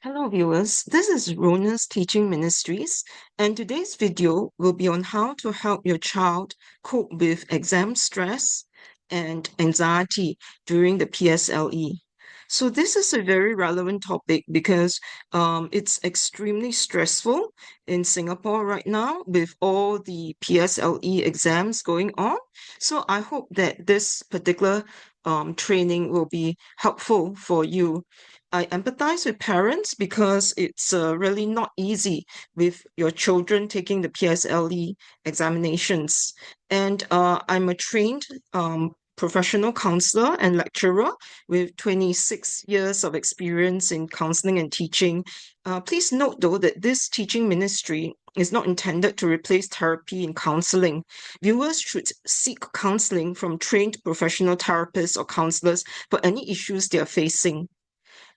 Hello viewers, this is Rona's Teaching Ministries, and today's video will be on how to help your child cope with exam stress and anxiety during the PSLE. So this is a very relevant topic because it's extremely stressful in Singapore right now with all the PSLE exams going on. So I hope that this particular training will be helpful for you. I empathize with parents because it's really not easy with your children taking the PSLE examinations. And I'm a trained professional counselor and lecturer with 26 years of experience in counseling and teaching. Please note, though, that this teaching ministry is not intended to replace therapy and counseling. Viewers should seek counseling from trained professional therapists or counselors for any issues they are facing.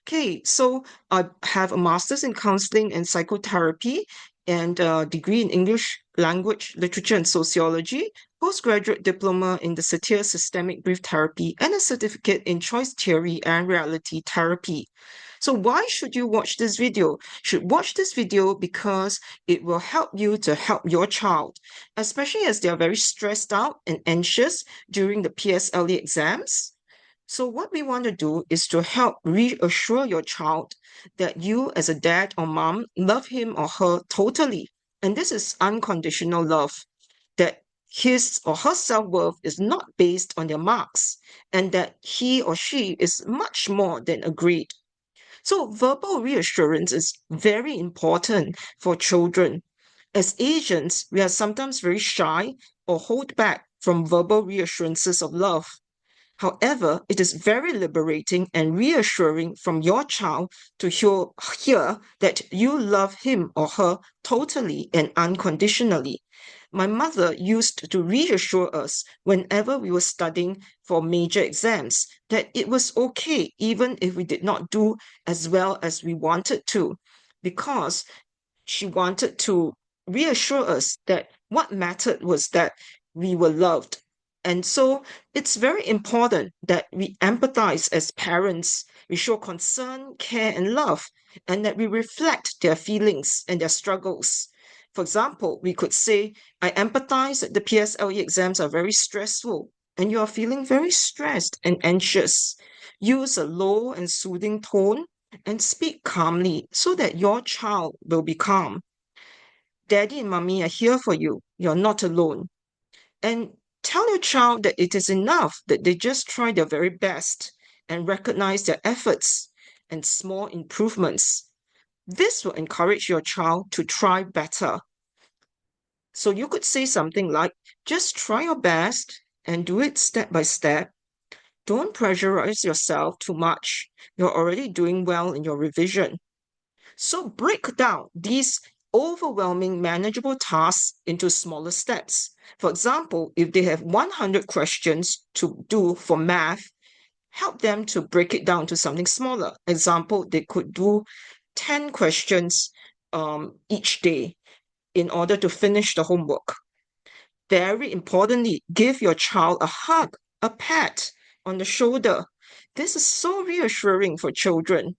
Okay, so I have a master's in counseling and psychotherapy and a degree in English language, literature, and sociology, postgraduate diploma in the Satir systemic brief therapy, and a certificate in choice theory and reality therapy. So why should you watch this video? You should watch this video because it will help you to help your child, especially as they are very stressed out and anxious during the PSLE exams. So what we want to do is to help reassure your child that you as a dad or mom love him or her totally. And this is unconditional love, that his or her self-worth is not based on their marks and that he or she is much more than a grade. So verbal reassurance is very important for children. As Asians, we are sometimes very shy or hold back from verbal reassurances of love. However, it is very liberating and reassuring from your child to hear that you love him or her totally and unconditionally. My mother used to reassure us whenever we were studying for major exams that it was okay even if we did not do as well as we wanted to, because she wanted to reassure us that what mattered was that we were loved. And so it's very important that we empathize as parents, we show concern, care, and love, and that we reflect their feelings and their struggles. For example, we could say, I empathize that the PSLE exams are very stressful, and you are feeling very stressed and anxious. Use a low and soothing tone and speak calmly so that your child will be calm. Daddy and mommy are here for you. You're not alone. And tell your child that it is enough that they just try their very best and recognize their efforts and small improvements. This will encourage your child to try better. So you could say something like, just try your best and do it step by step. Don't pressurize yourself too much. You're already doing well in your revision. So break down these overwhelming manageable tasks into smaller steps. For example, if they have 100 questions to do for math, help them to break it down to something smaller. Example, they could do 10 questions each day in order to finish the homework. Very importantly, give your child a hug, a pat on the shoulder. This is so reassuring for children.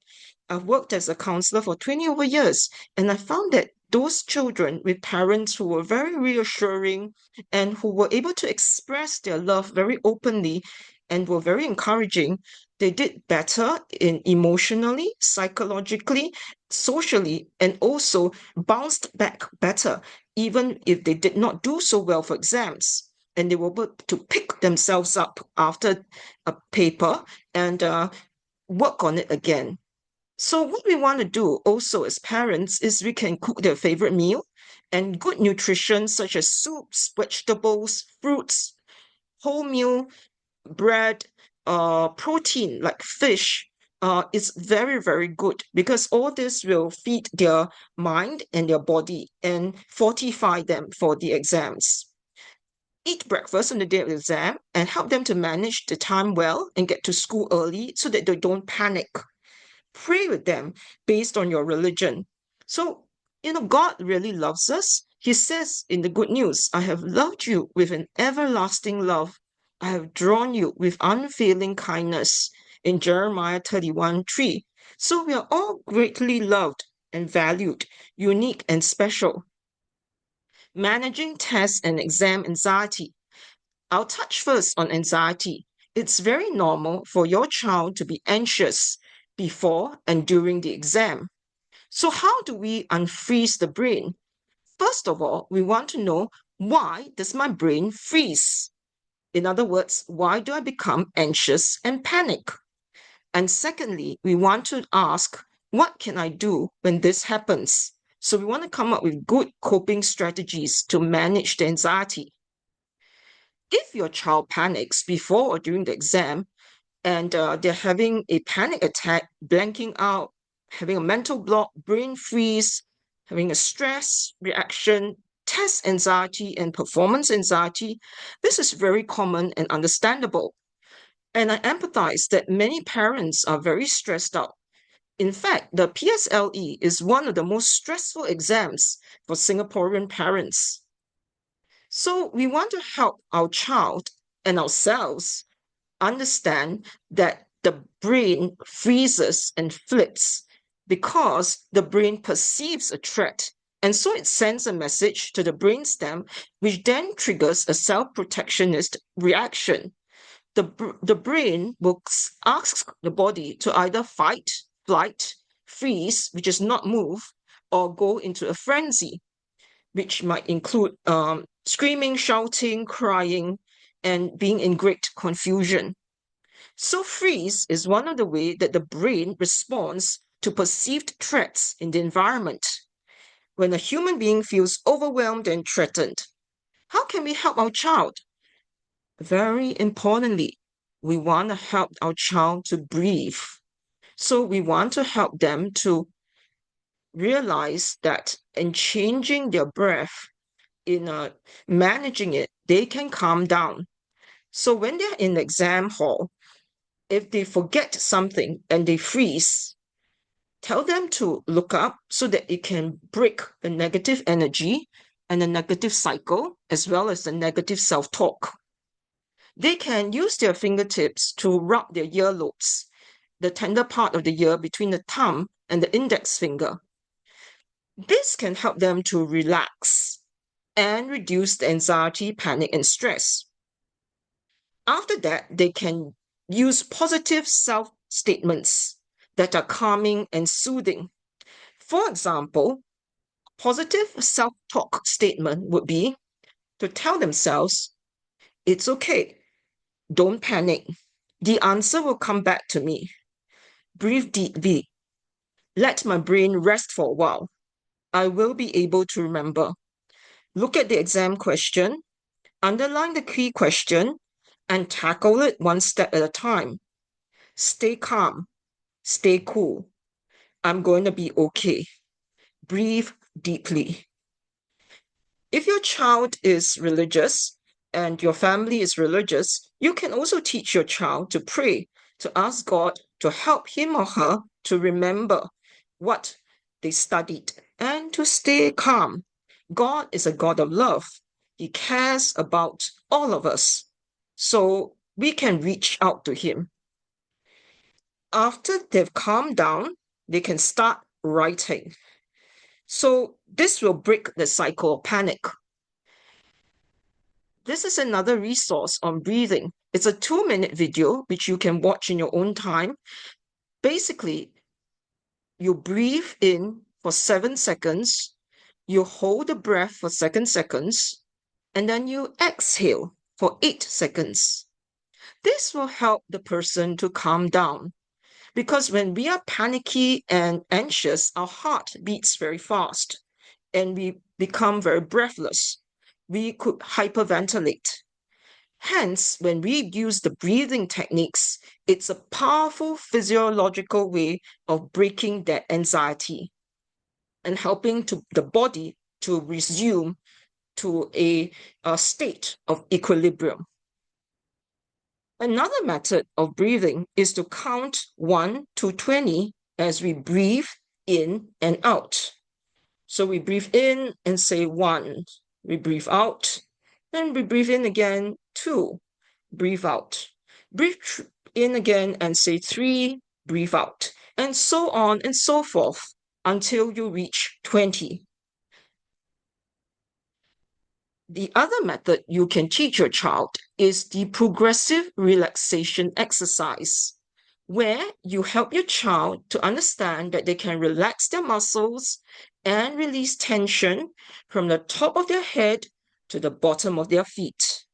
I've worked as a counselor for 20 over years, and I found that those children with parents who were very reassuring and who were able to express their love very openly and were very encouraging, they did better in emotionally, psychologically, socially, and also bounced back better, even if they did not do so well for exams. And they were able to pick themselves up after a paper and work on it again. So what we want to do also as parents is we can cook their favorite meal, and good nutrition such as soups, vegetables, fruits, wholemeal bread, protein like fish, is very, very good because all this will feed their mind and their body and fortify them for the exams. Eat breakfast on the day of the exam and help them to manage the time well and get to school early so that they don't panic. Pray with them based on your religion. So, God really loves us. He says in the good news, I have loved you with an everlasting love. I have drawn you with unfailing kindness in Jeremiah 31:3. So we are all greatly loved and valued, unique and special. Managing test and exam anxiety. I'll touch first on anxiety. It's very normal for your child to be anxious before and during the exam. So how do we unfreeze the brain? First of all, we want to know, why does my brain freeze? In other words, why do I become anxious and panic? And secondly, we want to ask, what can I do when this happens? So we want to come up with good coping strategies to manage the anxiety. If your child panics before or during the exam, and they're having a panic attack, blanking out, having a mental block, brain freeze, having a stress reaction, test anxiety, and performance anxiety, this is very common and understandable. And I empathize that many parents are very stressed out. In fact, the PSLE is one of the most stressful exams for Singaporean parents. So we want to help our child and ourselves understand that the brain freezes and flips because the brain perceives a threat. And so it sends a message to the brainstem, which then triggers a self-protectionist reaction. The brain will ask the body to either fight, flight, freeze, which is not move, or go into a frenzy, which might include screaming, shouting, crying, and being in great confusion. So freeze is one of the ways that the brain responds to perceived threats in the environment. When a human being feels overwhelmed and threatened, how can we help our child? Very importantly, we want to help our child to breathe. So we want to help them to realize that in changing their breath, in managing it, they can calm down. So when they're in the exam hall, if they forget something and they freeze, tell them to look up so that it can break the negative energy and the negative cycle, as well as the negative self-talk. They can use their fingertips to rub their earlobes, the tender part of the ear between the thumb and the index finger. This can help them to relax and reduce the anxiety, panic, and stress. After that, they can use positive self-statements that are calming and soothing. For example, positive self-talk statement would be to tell themselves, it's okay, don't panic. The answer will come back to me. Breathe deeply. Let my brain rest for a while. I will be able to remember. Look at the exam question, underline the key question, and tackle it one step at a time. Stay calm. Stay cool. I'm going to be okay. Breathe deeply. If your child is religious and your family is religious, you can also teach your child to pray, to ask God to help him or her to remember what they studied and to stay calm. God is a God of love. He cares about all of us. So we can reach out to him. After they've calmed down, they can start writing. So this will break the cycle of panic. This is another resource on breathing. It's a 2-minute video, which you can watch in your own time. Basically, you breathe in for 7 seconds, you hold the breath for 7 seconds, and then you exhale for 8 seconds. This will help the person to calm down. Because when we are panicky and anxious, our heart beats very fast and we become very breathless. We could hyperventilate. Hence, when we use the breathing techniques, it's a powerful physiological way of breaking that anxiety and helping the body to resume to a state of equilibrium. Another method of breathing is to count 1 to 20 as we breathe in and out. So we breathe in and say 1. We breathe out. Then we breathe in again, 2. Breathe out. Breathe in again and say 3. Breathe out. and so on and so forth until you reach 20. The other method you can teach your child is the progressive relaxation exercise, where you help your child to understand that they can relax their muscles and release tension from the top of their head to the bottom of their feet.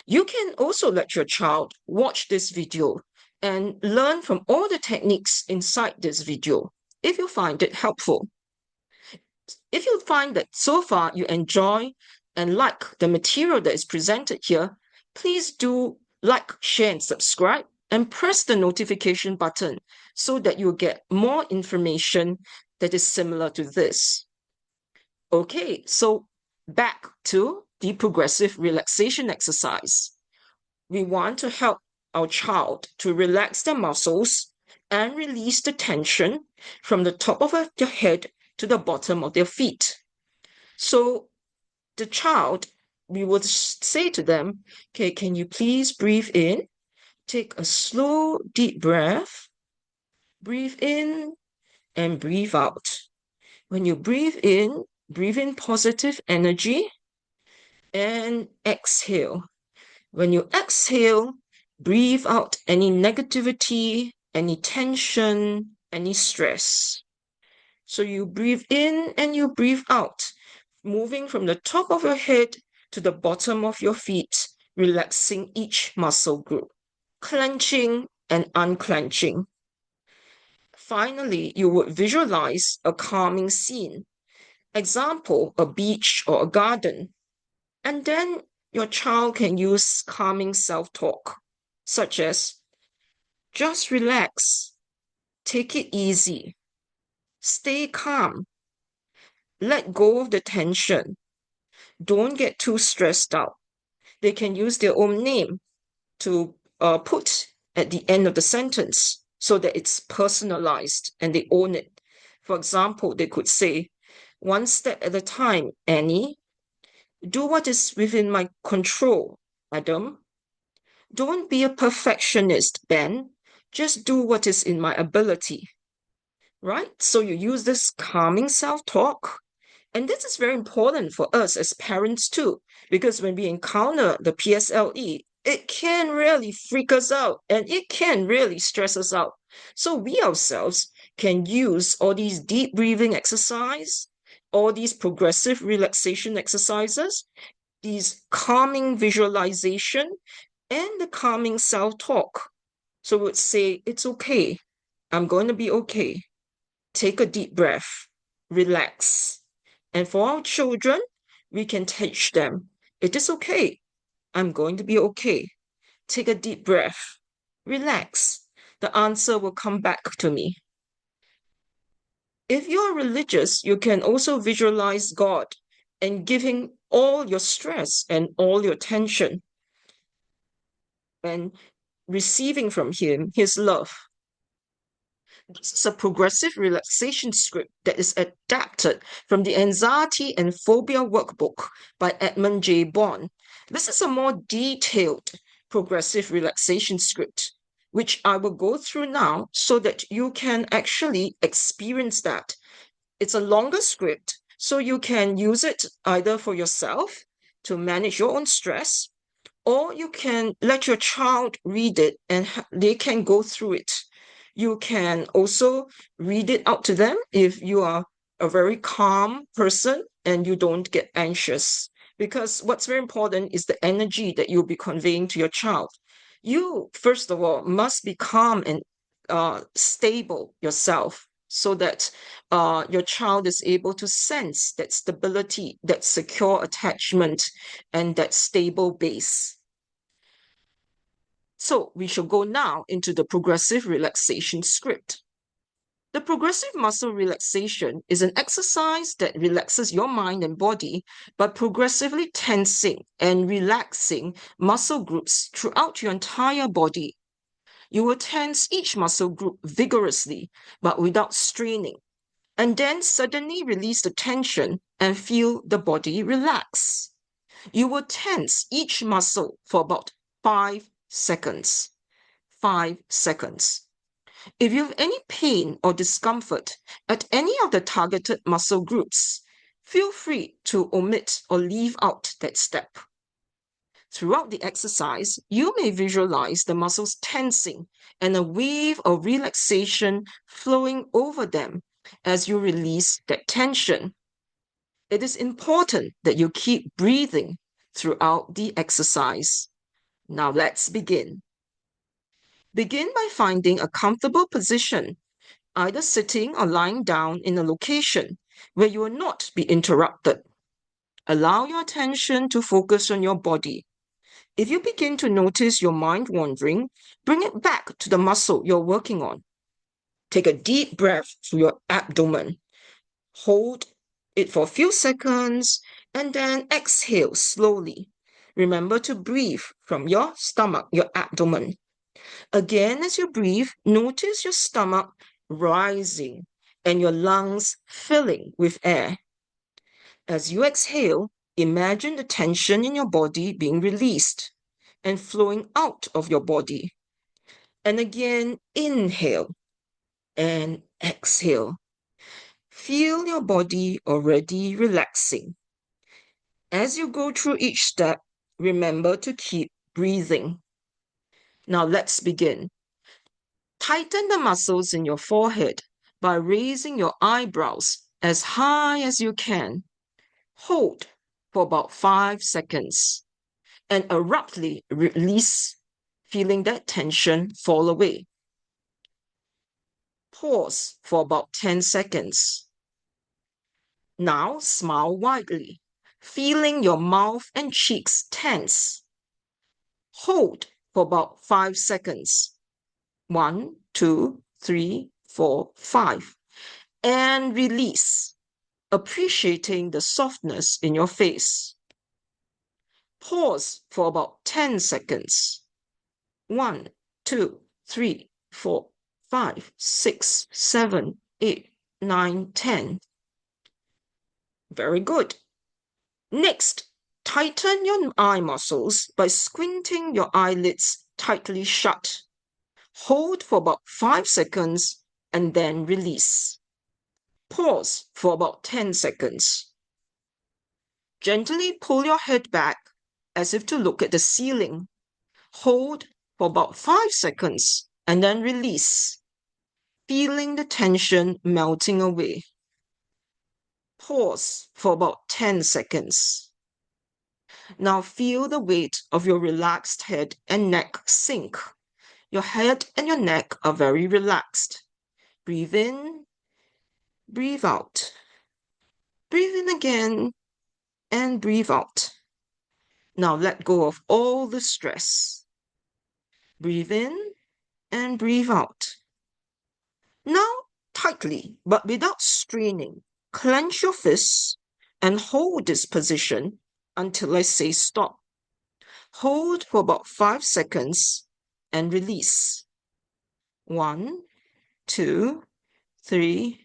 You can also let your child watch this video and learn from all the techniques inside this video if you find it helpful. If you find that so far you enjoy and like the material that is presented here, please do like, share, and subscribe, and press the notification button so that you'll get more information that is similar to this. Okay, so back to the progressive relaxation exercise. We want to help our child to relax their muscles and release the tension from the top of their head to the bottom of their feet. So the child, we would say to them, okay, can you please breathe in? Take a slow, deep breath. Breathe in and breathe out. When you breathe in positive energy and exhale. When you exhale, breathe out any negativity, any tension, any stress. So you breathe in and you breathe out, moving from the top of your head to the bottom of your feet, relaxing each muscle group, clenching and unclenching. Finally, you would visualize a calming scene, example, a beach or a garden. And then your child can use calming self-talk, such as, just relax, take it easy, stay calm, let go of the tension, don't get too stressed out. They can use their own name to put at the end of the sentence so that it's personalized and they own it. For example, they could say, one step at a time, Annie. Do what is within my control, Adam. Don't be a perfectionist, Ben. Just do what is in my ability. Right? So you use this calming self-talk. And this is very important for us as parents too, because when we encounter the PSLE, it can really freak us out and it can really stress us out. So we ourselves can use all these deep breathing exercise, all these progressive relaxation exercises, these calming visualization, and the calming self-talk. So we would say, it's okay. I'm going to be okay. Take a deep breath. Relax. And for our children, we can teach them, it is okay. I'm going to be okay. Take a deep breath. Relax. The answer will come back to me. If you're religious, you can also visualize God and give him all your stress and all your tension and receiving from him his love. This is a progressive relaxation script that is adapted from the Anxiety and Phobia Workbook by Edmund J. Bond. This is a more detailed progressive relaxation script, which I will go through now so that you can actually experience that. It's a longer script, so you can use it either for yourself to manage your own stress, or you can let your child read it and they can go through it. You can also read it out to them if you are a very calm person and you don't get anxious. Because what's very important is the energy that you'll be conveying to your child. You, first of all, must be calm and stable yourself so that your child is able to sense that stability, that secure attachment, and that stable base. So we shall go now into the progressive relaxation script. The progressive muscle relaxation is an exercise that relaxes your mind and body by progressively tensing and relaxing muscle groups throughout your entire body. You will tense each muscle group vigorously, but without straining, and then suddenly release the tension and feel the body relax. You will tense each muscle for about 5 seconds. 5 seconds. If you have any pain or discomfort at any of the targeted muscle groups, feel free to omit or leave out that step. Throughout the exercise, you may visualize the muscles tensing and a wave of relaxation flowing over them as you release that tension. It is important that you keep breathing throughout the exercise. Now let's begin. Begin by finding a comfortable position, either sitting or lying down in a location where you will not be interrupted. Allow your attention to focus on your body. If you begin to notice your mind wandering, bring it back to the muscle you're working on. Take a deep breath through your abdomen. Hold it for a few seconds and then exhale slowly. Remember to breathe from your stomach, your abdomen. Again, as you breathe, notice your stomach rising and your lungs filling with air. As you exhale, imagine the tension in your body being released and flowing out of your body. And again, inhale and exhale. Feel your body already relaxing. As you go through each step, remember to keep breathing. Now let's begin. Tighten the muscles in your forehead by raising your eyebrows as high as you can. Hold for about 5 seconds and abruptly release, feeling that tension fall away. Pause for about 10 seconds. Now smile widely, feeling your mouth and cheeks tense. Hold for about 5 seconds. 1, 2, 3, 4, 5. And release, appreciating the softness in your face. Pause for about 10 seconds. 1, 2, 3, 4, 5, 6, 7, 8, 9, 10. Very good. Next, tighten your eye muscles by squinting your eyelids tightly shut. Hold for about 5 seconds and then release. Pause for about 10 seconds. Gently pull your head back as if to look at the ceiling. Hold for about 5 seconds and then release, feeling the tension melting away. Pause for about 10 seconds. Now feel the weight of your relaxed head and neck sink. Your head and your neck are very relaxed. Breathe in, breathe out. Breathe in again and breathe out. Now let go of all the stress. Breathe in and breathe out. Now tightly, but without straining, clench your fists and hold this position until I say stop. Hold for about 5 seconds and release. 1, 2, 3,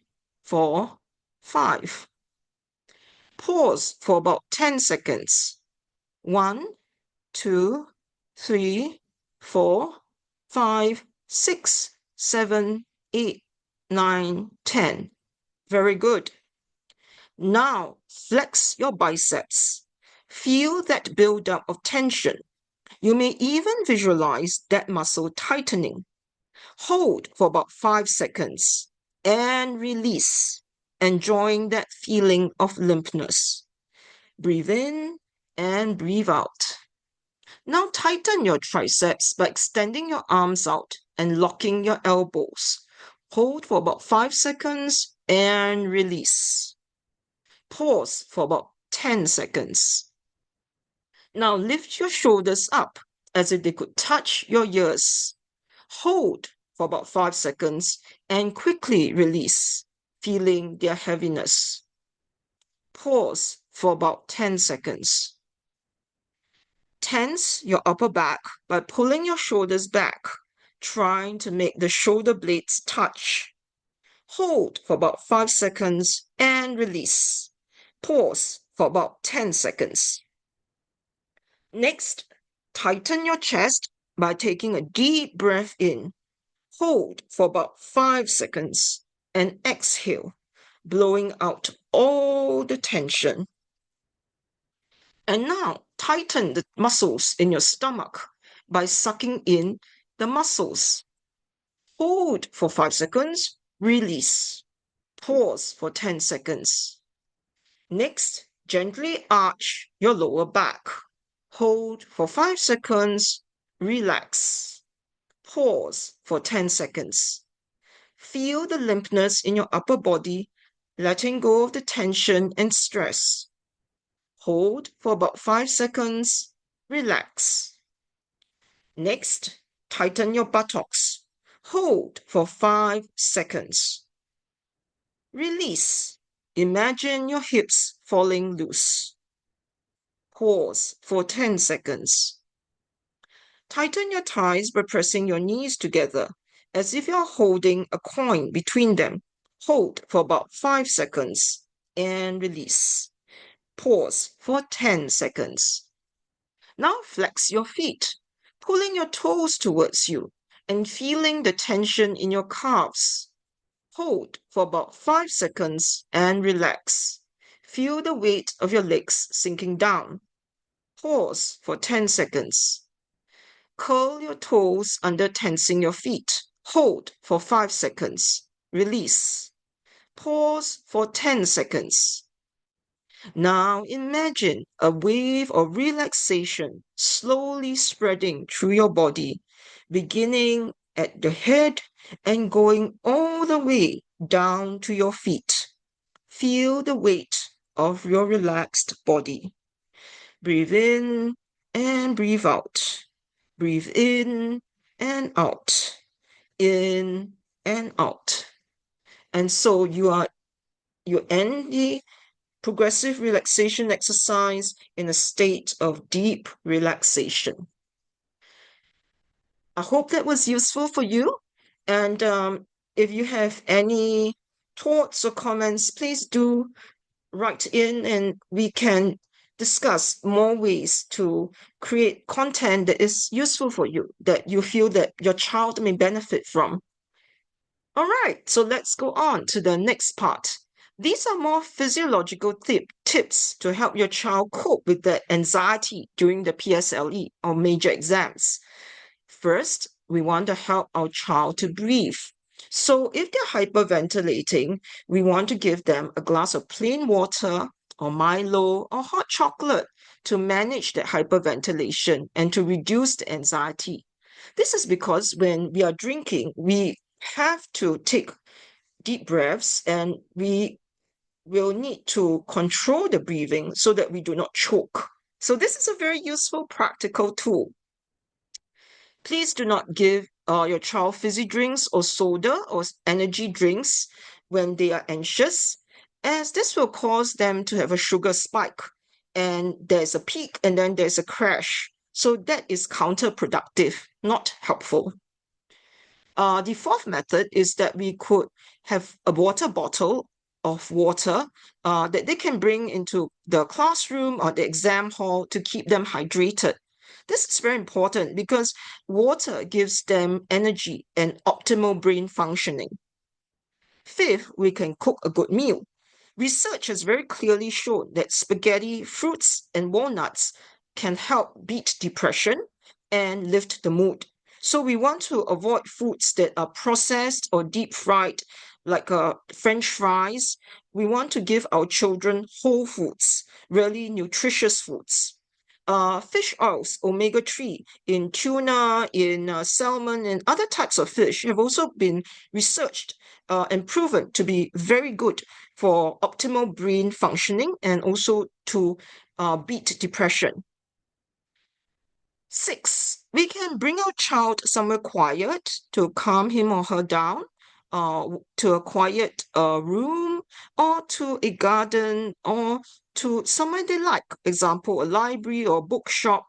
4, 5. Pause for about 10 seconds. 1, 2, 3, 4, 5, 6, 7, 8, 9, 10. Very good. Now flex your biceps. Feel that buildup of tension. You may even visualize that muscle tightening. Hold for about 5 seconds and release, enjoying that feeling of limpness. Breathe in and breathe out. Now tighten your triceps by extending your arms out and locking your elbows. Hold for about 5 seconds and release. Pause for about 10 seconds. Now lift your shoulders up as if they could touch your ears. Hold for about 5 seconds and quickly release, feeling their heaviness. Pause for about 10 seconds. Tense your upper back by pulling your shoulders back, trying to make the shoulder blades touch. Hold for about 5 seconds and release. Pause for about 10 seconds. Next, tighten your chest by taking a deep breath in. Hold for about 5 seconds and exhale, blowing out all the tension. And now tighten the muscles in your stomach by sucking in the muscles. Hold for 5 seconds, release. Pause for 10 seconds. Next, gently arch your lower back. Hold for 5 seconds, relax. Pause for 10 seconds. Feel the limpness in your upper body, letting go of the tension and stress. Hold for about 5 seconds, relax. Next, tighten your buttocks. Hold for 5 seconds. Release. Imagine your hips falling loose. Pause for 10 seconds. Tighten your thighs by pressing your knees together as if you're holding a coin between them. Hold for about 5 seconds and release. Pause for 10 seconds. Now flex your feet, pulling your toes towards you and feeling the tension in your calves. Hold for about 5 seconds and relax. Feel the weight of your legs sinking down. Pause for 10 seconds. Curl your toes under tensing your feet. Hold for 5 seconds. Release. Pause for 10 seconds. Now imagine a wave of relaxation slowly spreading through your body, beginning at the head and going all the way down to your feet. Feel the weight of your relaxed body. Breathe in and breathe out. Breathe in and out. In and out. And so you end the progressive relaxation exercise in a state of deep relaxation. I hope that was useful for you. And if you have any thoughts or comments, please do write in and we can discuss more ways to create content that is useful for you, that you feel that your child may benefit from. All right, so let's go on to the next part. These are more physiological tips to help your child cope with the anxiety during the PSLE or major exams. First, we want to help our child to breathe. So if they're hyperventilating, we want to give them a glass of plain water or Milo or hot chocolate to manage that hyperventilation and to reduce the anxiety. This is because when we are drinking, we have to take deep breaths and we will need to control the breathing so that we do not choke. So this is a very useful practical tool. Please do not give your child fizzy drinks or soda or energy drinks when they are anxious, as this will cause them to have a sugar spike and there's a peak and then there's a crash. So that is counterproductive, not helpful. The fourth method is that we could have a water bottle of water that they can bring into the classroom or the exam hall to keep them hydrated. This is very important because water gives them energy and optimal brain functioning. Fifth, we can cook a good meal. Research has very clearly shown that spaghetti, fruits, and walnuts can help beat depression and lift the mood. So we want to avoid foods that are processed or deep fried, like French fries. We want to give our children whole foods, really nutritious foods. Fish oils, omega-3 in tuna, in salmon, and other types of fish have also been researched and proven to be very good for optimal brain functioning and also to beat depression. 6, we can bring our child somewhere quiet to calm him or her down, to a quiet room or to a garden or to somewhere they like, example, a library or bookshop.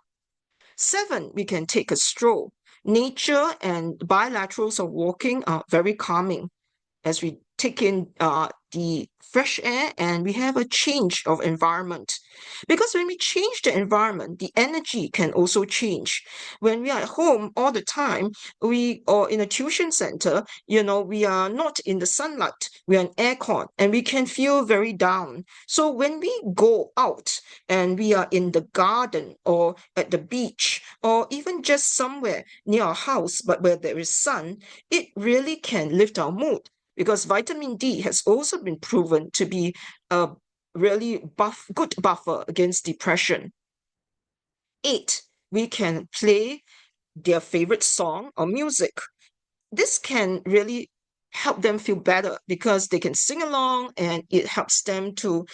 7, we can take a stroll. Nature and bilaterals of walking are very calming, as we take in the fresh air and we have a change of environment. Because when we change the environment, the energy can also change. When we are at home all the time, or in a tuition center, we are not in the sunlight, we are in aircon, and we can feel very down. So when we go out and we are in the garden or at the beach or even just somewhere near our house, but where there is sun, it really can lift our mood because vitamin D has also been proven to be a really good buffer against depression. 8, we can play their favorite song or music. This can really help them feel better because they can sing along and it helps them to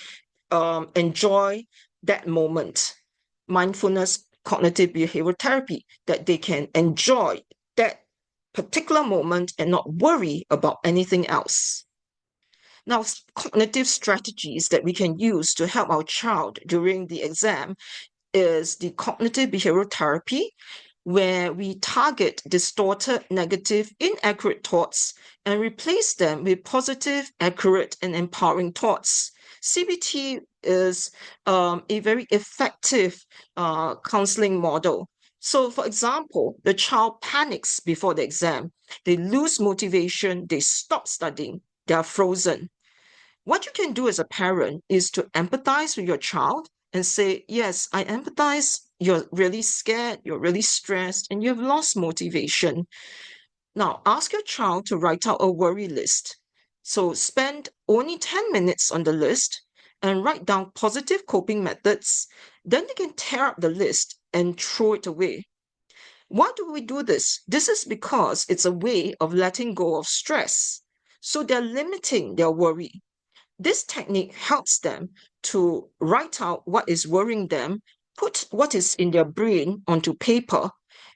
enjoy that moment. Mindfulness cognitive behavioral therapy, that they can enjoy that particular moment and not worry about anything else. Now, cognitive strategies that we can use to help our child during the exam is the cognitive behavioral therapy, where we target distorted, negative, inaccurate thoughts and replace them with positive, accurate, and empowering thoughts. CBT is a very effective counseling model. So, for example, the child panics before the exam, they lose motivation, they stop studying, they are frozen. What you can do as a parent is to empathize with your child and say, yes, I empathize. You're really scared, you're really stressed, and you've lost motivation. Now, ask your child to write out a worry list. So spend only 10 minutes on the list and write down positive coping methods. Then they can tear up the list and throw it away. Why do we do this? This is because it's a way of letting go of stress. So they're limiting their worry. This technique helps them to write out what is worrying them, put what is in their brain onto paper,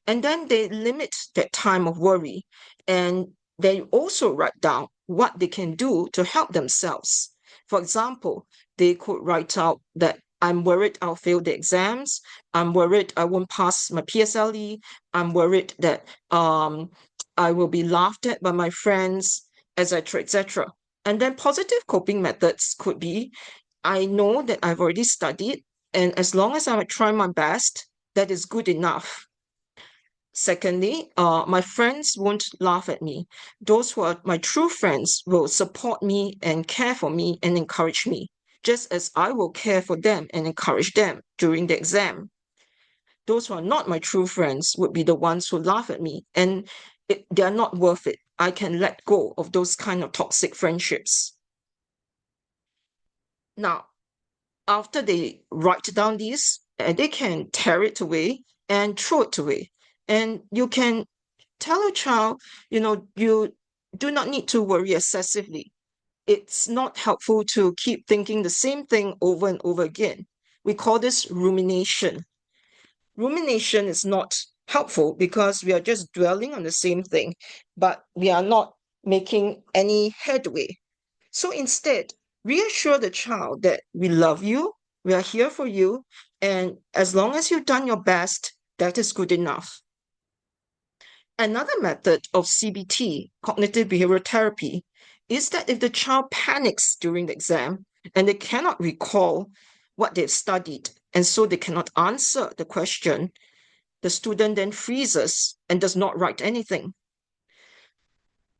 and then they limit that time of worry. And they also write down what they can do to help themselves. For example, they could write out that I'm worried I'll fail the exams. I'm worried I won't pass my PSLE. I'm worried that I will be laughed at by my friends, etc., etc. And then positive coping methods could be, I know that I've already studied, and as long as I try my best, that is good enough. Secondly, my friends won't laugh at me. Those who are my true friends will support me and care for me and encourage me, just as I will care for them and encourage them during the exam. Those who are not my true friends would be the ones who laugh at me, and they're not worth it. I can let go of those kind of toxic friendships. Now, after they write down these, they can tear it away and throw it away. And you can tell a child, you do not need to worry excessively. It's not helpful to keep thinking the same thing over and over again. We call this rumination. Rumination is not helpful because we are just dwelling on the same thing, but we are not making any headway. So instead, reassure the child that we love you, we are here for you, and as long as you've done your best, that is good enough. Another method of CBT, cognitive behavioral therapy, is that if the child panics during the exam and they cannot recall what they've studied, and so they cannot answer the question, the student then freezes and does not write anything.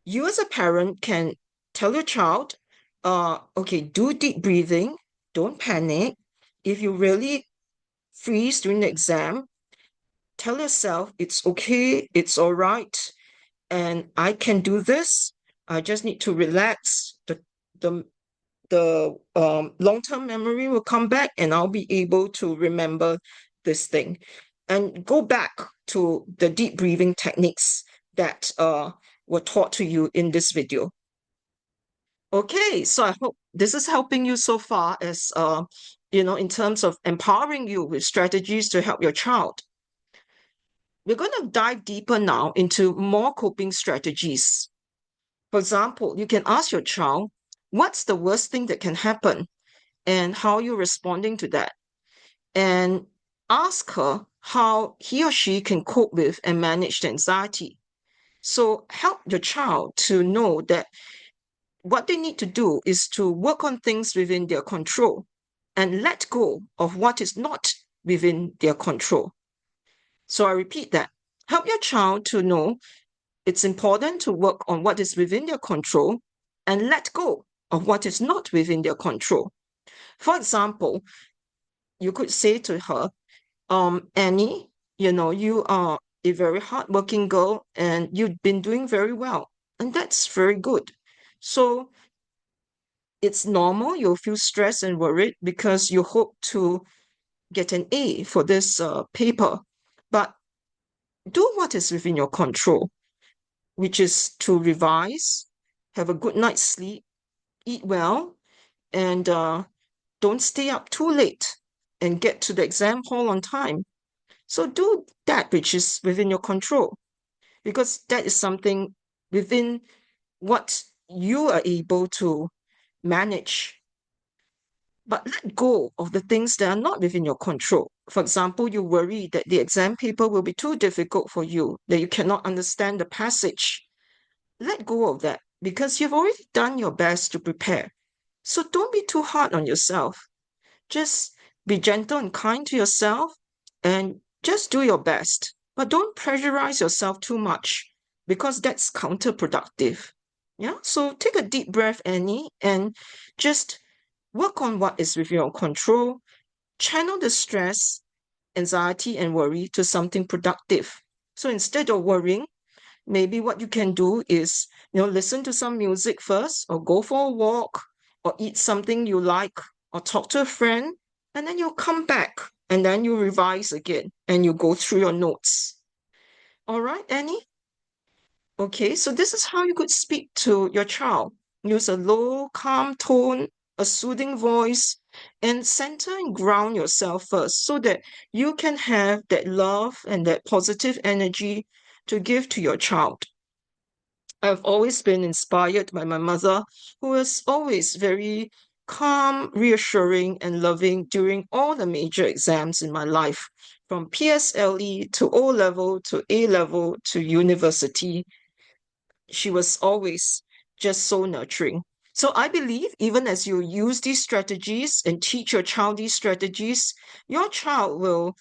You as a parent can tell your child, okay, do deep breathing, don't panic. If you really freeze during the exam, tell yourself it's okay, it's all right, and I can do this. I just need to relax. The long-term memory will come back and I'll be able to remember this thing. And go back to the deep breathing techniques that were taught to you in this video. Okay, so I hope this is helping you so far as in terms of empowering you with strategies to help your child. We're going to dive deeper now into more coping strategies. For example, you can ask your child, what's the worst thing that can happen and how you're responding to that? And ask her how he or she can cope with and manage the anxiety. So help your child to know that what they need to do is to work on things within their control and let go of what is not within their control. So I repeat that. Help your child to know it's important to work on what is within their control and let go of what is not within their control. For example, you could say to her, Annie, you are a very hardworking girl and you've been doing very well. And that's very good. So it's normal you'll feel stressed and worried because you hope to get an A for this paper. But do what is within your control, which is to revise, have a good night's sleep, eat well, and don't stay up too late and get to the exam hall on time. So do that which is within your control, because that is something within what you are able to manage. But let go of the things that are not within your control. For example, you worry that the exam paper will be too difficult for you, that you cannot understand the passage. Let go of that because you've already done your best to prepare. So don't be too hard on yourself. Just be gentle and kind to yourself and just do your best. But don't pressurize yourself too much because that's counterproductive. Yeah. So take a deep breath, Annie, and just work on what is within your control. Channel the stress, anxiety, and worry to something productive. So instead of worrying, maybe what you can do is, listen to some music first, or go for a walk, or eat something you like, or talk to a friend, and then you'll come back and then you revise again and you go through your notes. All right, Annie? Okay, so this is how you could speak to your child. Use a low, calm tone, a soothing voice, and center and ground yourself first so that you can have that love and that positive energy to give to your child. I've always been inspired by my mother, who was always very calm, reassuring, and loving during all the major exams in my life, from PSLE to O level to A level to university. She was always just so nurturing. So I believe even as you use these strategies and teach your child these strategies, your child will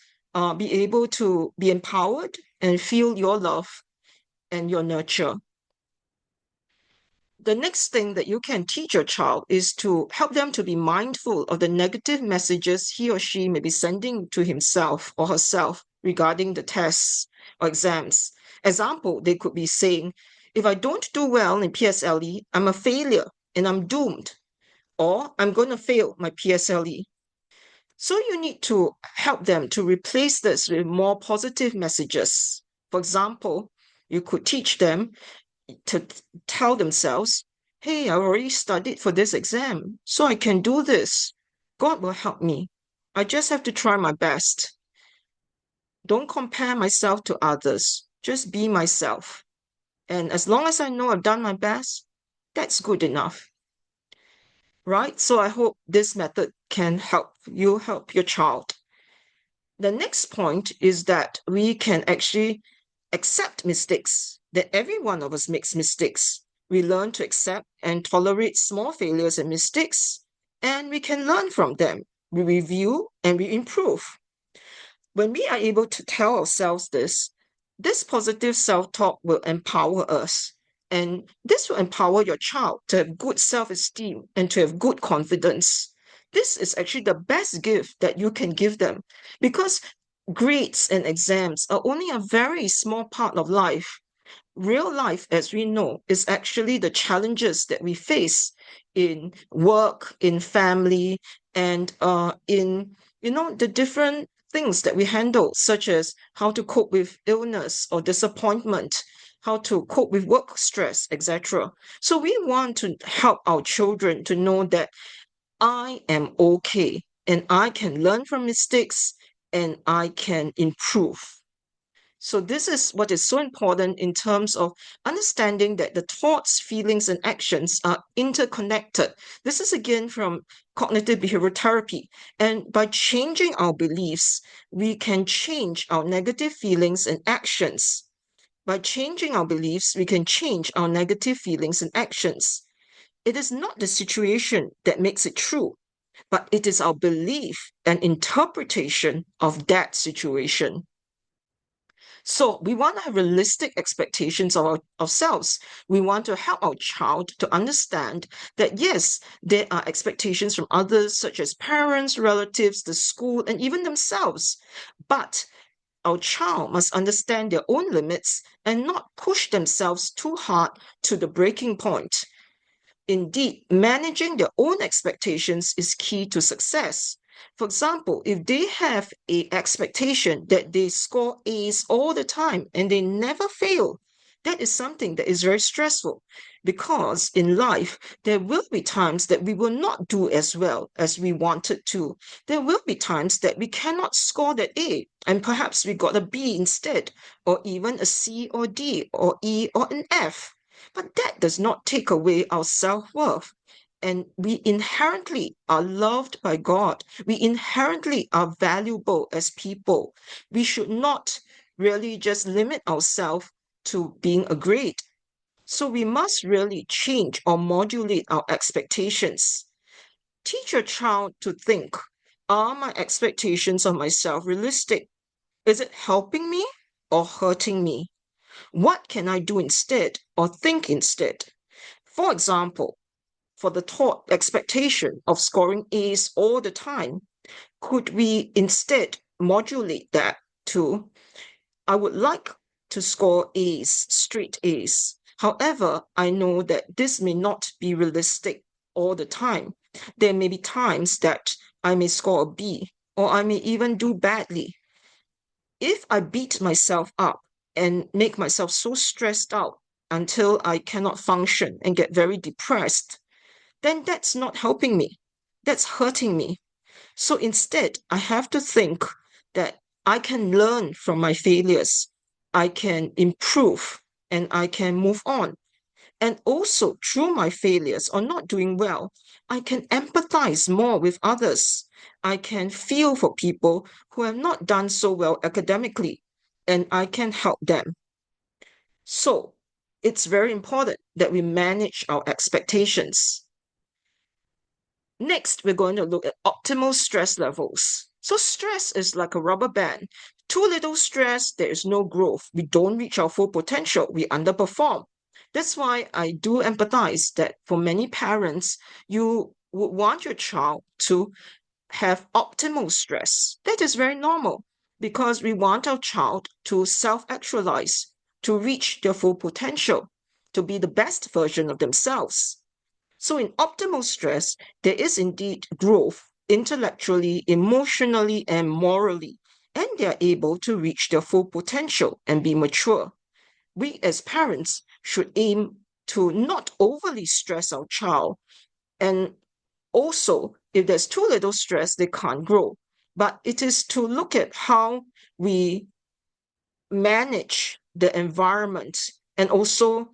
be able to be empowered and feel your love and your nurture. The next thing that you can teach your child is to help them to be mindful of the negative messages he or she may be sending to himself or herself regarding the tests or exams. Example, they could be saying, if I don't do well in PSLE, I'm a failure and I'm doomed, or I'm going to fail my PSLE. So you need to help them to replace this with more positive messages. For example, you could teach them to tell themselves, hey, I already studied for this exam, so I can do this. God will help me. I just have to try my best. Don't compare myself to others. Just be myself. And as long as I know I've done my best, that's good enough. Right? So I hope this method can help you help your child. The next point is that we can actually accept mistakes, that every one of us makes mistakes. We learn to accept and tolerate small failures and mistakes, and we can learn from them. We review and we improve. When we are able to tell ourselves this positive self-talk will empower us. And this will empower your child to have good self-esteem and to have good confidence. This is actually the best gift that you can give them because grades and exams are only a very small part of life. Real life, as we know, is actually the challenges that we face in work, in family, and in the different things that we handle, such as how to cope with illness or disappointment, how to cope with work stress, etc. So we want to help our children to know that I am okay and I can learn from mistakes and I can improve. So this is what is so important in terms of understanding that the thoughts, feelings, and actions are interconnected. This is again from cognitive behavioral therapy. And by changing our beliefs, we can change our negative feelings and actions. By changing our beliefs, we can change our negative feelings and actions. It is not the situation that makes it true, but it is our belief and interpretation of that situation. So we want to have realistic expectations of ourselves. We want to help our child to understand that, yes, there are expectations from others, such as parents, relatives, the school, and even themselves. But our child must understand their own limits and not push themselves too hard to the breaking point. Indeed, managing their own expectations is key to success. For example, if they have an expectation that they score A's all the time and they never fail, that is something that is very stressful, because in life, there will be times that we will not do as well as we wanted to. There will be times that we cannot score that A, and perhaps we got a B instead, or even a C or D or E or an F. But that does not take away our self-worth. And we inherently are loved by God. We inherently are valuable as people. We should not really just limit ourselves to being a grade. So we must really change or modulate our expectations. Teach your child to think, are my expectations of myself realistic? Is it helping me or hurting me? What can I do instead or think instead? For example, for the taught expectation of scoring A's all the time, could we instead modulate that to, I would like to score A's, straight A's. However, I know that this may not be realistic all the time. There may be times that I may score a B, or I may even do badly. If I beat myself up and make myself so stressed out until I cannot function and get very depressed, then that's not helping me. That's hurting me. So instead, I have to think that I can learn from my failures, I can improve, and I can move on. And also, through my failures or not doing well, I can empathize more with others. I can feel for people who have not done so well academically, and I can help them. So, it's very important that we manage our expectations. Next, we're going to look at optimal stress levels. So stress is like a rubber band. Too little stress, there is no growth. We don't reach our full potential. We underperform. That's why I do empathize that for many parents, you would want your child to have optimal stress. That is very normal because we want our child to self-actualize, to reach their full potential, to be the best version of themselves. So in optimal stress, there is indeed growth intellectually, emotionally, and morally, and they are able to reach their full potential and be mature. We as parents should aim to not overly stress our child. And also, if there's too little stress, they can't grow. But it is to look at how we manage the environment and also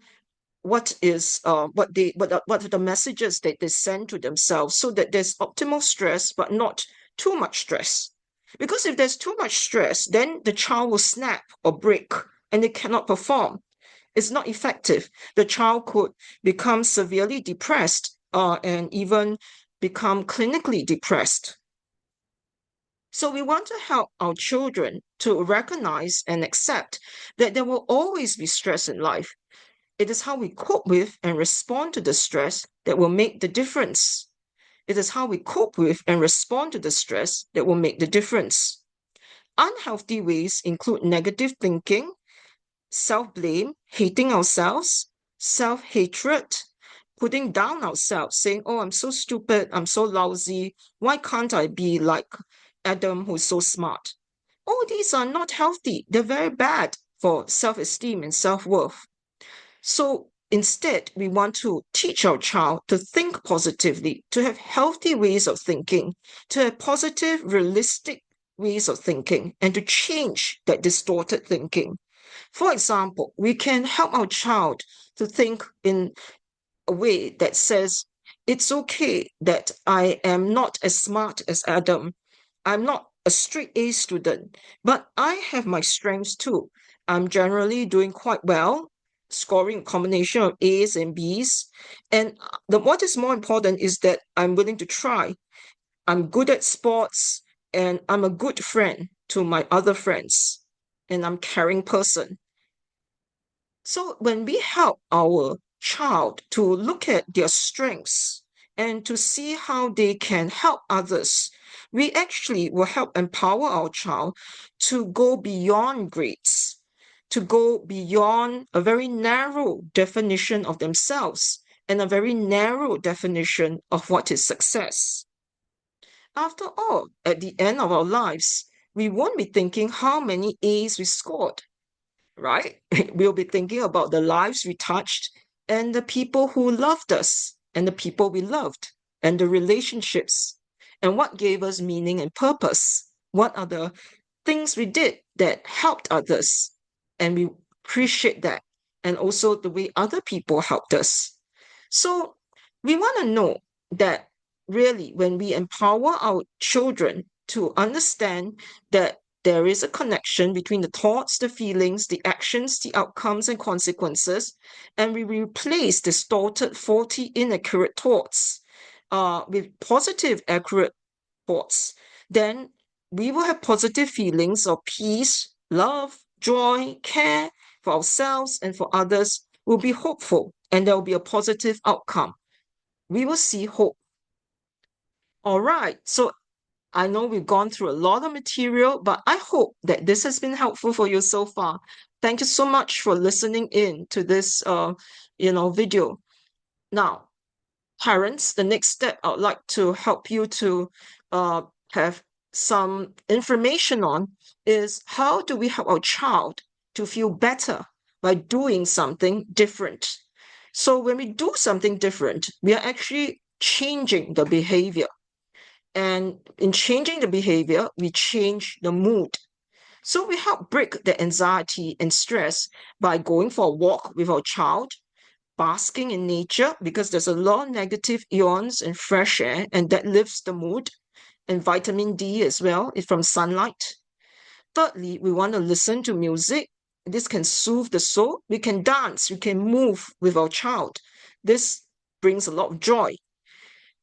what are the messages that they send to themselves so that there's optimal stress but not too much stress. Because if there's too much stress, then the child will snap or break and they cannot perform. It's not effective. The child could become severely depressed and even become clinically depressed. So we want to help our children to recognize and accept that there will always be stress in life. It is how we cope with and respond to the stress that will make the difference. It is how we cope with and respond to the stress that will make the difference. Unhealthy ways include negative thinking, self-blame, hating ourselves, self-hatred, putting down ourselves, saying, oh, I'm so stupid, I'm so lousy, why can't I be like Adam who's so smart? All these are not healthy. They're very bad for self-esteem and self-worth. So instead, we want to teach our child to think positively, to have healthy ways of thinking, to have positive, realistic ways of thinking, and to change that distorted thinking. For example, we can help our child to think in a way that says, it's okay that I am not as smart as Adam. I'm not a straight A student, but I have my strengths too. I'm generally doing quite well scoring a combination of A's and B's. And what is more important is that I'm willing to try. I'm good at sports, and I'm a good friend to my other friends, and I'm a caring person. So when we help our child to look at their strengths and to see how they can help others, we actually will help empower our child to go beyond grades, to go beyond a very narrow definition of themselves and a very narrow definition of what is success. After all, at the end of our lives, we won't be thinking how many A's we scored, right? We'll be thinking about the lives we touched and the people who loved us and the people we loved and the relationships and what gave us meaning and purpose. What are the things we did that helped others? And we appreciate that. And also the way other people helped us. So we want to know that really when we empower our children to understand that there is a connection between the thoughts, the feelings, the actions, the outcomes, and consequences, and we replace distorted, faulty, inaccurate thoughts with positive, accurate thoughts, then we will have positive feelings of peace, love, joy, care for ourselves and for others. We'll be hopeful, and there will be a positive outcome. We will see hope. All right. So I know we've gone through a lot of material, but I hope that this has been helpful for you so far. Thank you so much for listening in to this, video. Now, parents, the next step I would like to help you to uh, have some information on is how do we help our child to feel better by doing something different? So when we do something different, we are actually changing the behavior. And in changing the behavior, we change the mood. So we help break the anxiety and stress by going for a walk with our child, basking in nature, because there's a lot of negative ions and fresh air, and that lifts the mood, and vitamin D as well is from sunlight. Thirdly, we want to listen to music. This can soothe the soul. We can dance, we can move with our child. This brings a lot of joy.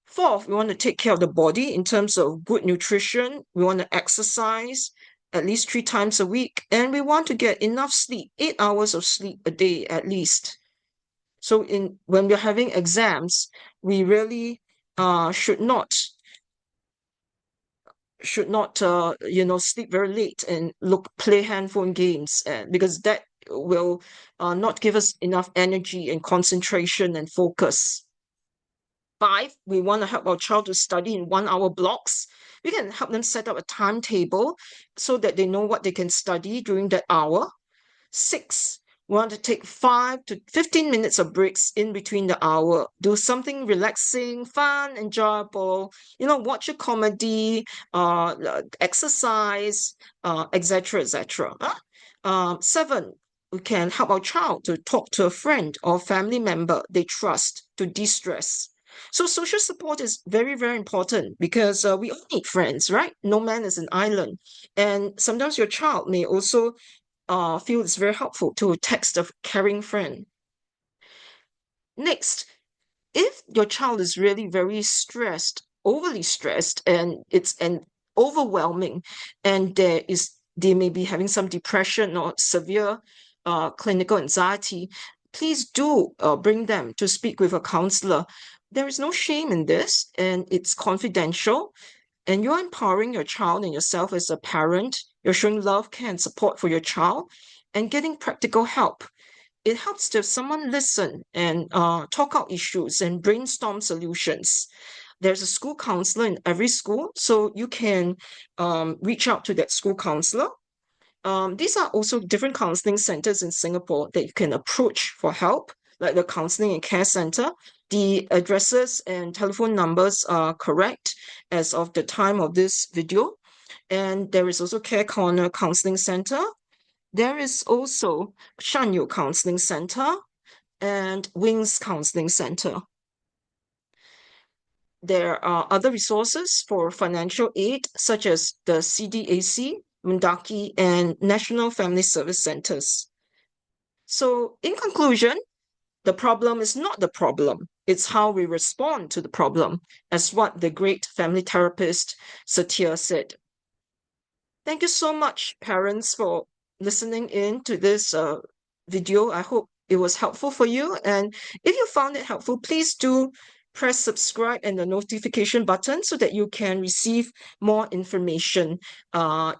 Fourth, we want to take care of the body in terms of good nutrition. We want to exercise at least 3 times a week, and we want to get enough sleep, 8 hours of sleep a day at least. So when we're having exams, we really should not sleep very late and play handphone games, because that will not give us enough energy and concentration and focus. 5, we want to help our child to study in 1 hour blocks. We can help them set up a timetable so that they know what they can study during that hour. 6, we want to take 5 to 15 minutes of breaks in between the hour. Do something relaxing, fun, enjoyable. Watch a comedy, exercise, etc., etc. 7, we can help our child to talk to a friend or family member they trust to de-stress. So social support is very, very important because we all need friends, right? No man is an island. And sometimes your child may also feel it's very helpful to text a caring friend. Next, if your child is really very stressed, overly stressed, and it's overwhelming, and they may be having some depression or severe clinical anxiety, please do bring them to speak with a counselor. There is no shame in this, and it's confidential. And you're empowering your child and yourself as a parent. You're showing love, care, and support for your child and getting practical help. It helps to have someone listen and talk out issues and brainstorm solutions. There's a school counselor in every school, so you can reach out to that school counselor. These are also different counseling centers in Singapore that you can approach for help, like the Counseling and Care Center. The addresses and telephone numbers are correct as of the time of this video. And there is also Care Corner Counseling Center. There is also Shanyu Counseling Center and Wings Counseling Center. There are other resources for financial aid, such as the CDAC, Mendaki, and National Family Service Centers. So in conclusion, the problem is not the problem. It's how we respond to the problem, as what the great family therapist Satya said. Thank you so much, parents, for listening in to this video. I hope it was helpful for you. And if you found it helpful, please do press subscribe and the notification button so that you can receive more information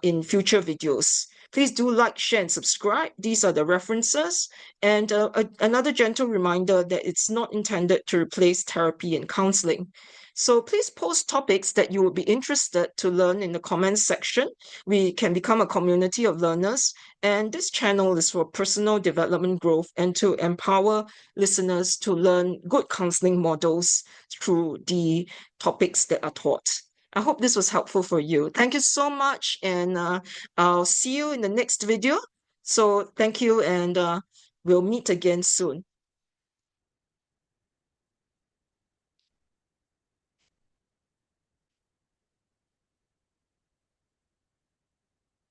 in future videos. Please do like, share, and subscribe. These are the references. And another gentle reminder that it's not intended to replace therapy and counseling. So please post topics that you would be interested to learn in the comments section. We can become a community of learners, and this channel is for personal development growth and to empower listeners to learn good counseling models through the topics that are taught. I hope this was helpful for you. Thank you so much, and I'll see you in the next video. So thank you, and we'll meet again soon.